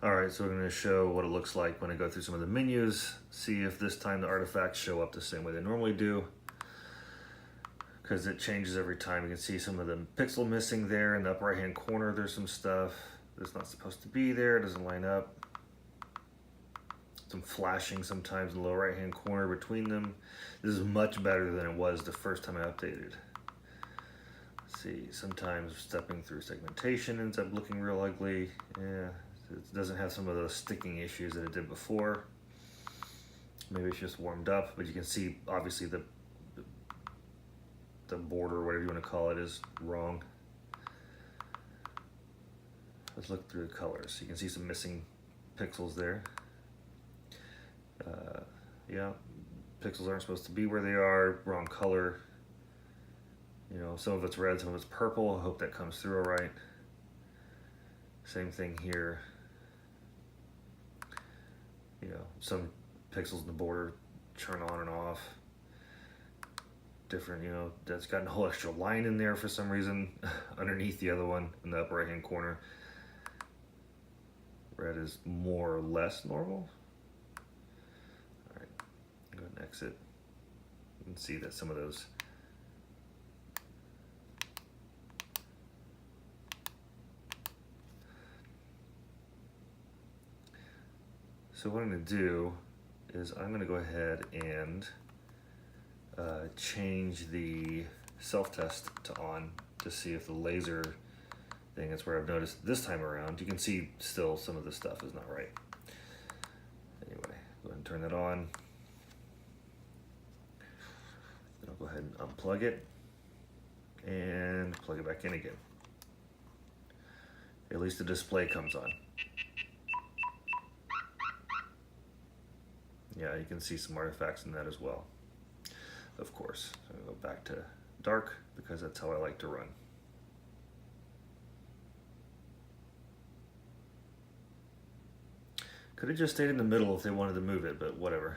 Alright, so we're going to show what it looks like when I go through some of the menus, see if this time the artifacts show up the same way they normally do, because it changes every time. You can see some of the pixel missing there in the upper right hand corner. There's some stuff that's not supposed to be there, it doesn't line up. Some flashing sometimes in the lower right hand corner between them. This is much better than it was the first time I updated. Let's see, sometimes stepping through segmentation ends up looking real ugly. Yeah, it doesn't have some of those sticking issues that it did before. Maybe it's just warmed up, but you can see obviously the border, whatever you want to call it, is wrong. Let's look through the colors. You can see some missing pixels there. Yeah, pixels aren't supposed to be where they are, wrong color. You know, some of it's red, some of it's purple. I hope that comes through all right. Same thing here. You know, some pixels in the border turn on and off. Different, you know, that's got a whole extra line in there for some reason underneath the other one in the upper right hand corner. Red is more or less normal. All right, go ahead and exit. You can see that some of those so what I'm going to do is I'm going to go ahead and change the self-test to on to see if the laser thing, that's where I've noticed this time around. You can see still some of this stuff is not right. Anyway, go ahead and turn that on. Then I'll go ahead and unplug it and plug it back in again. At least the display comes on. Yeah, you can see some artifacts in that as well, of course. So I'll go back to dark because that's how I like to run. Could have just stayed in the middle if they wanted to move it, but whatever.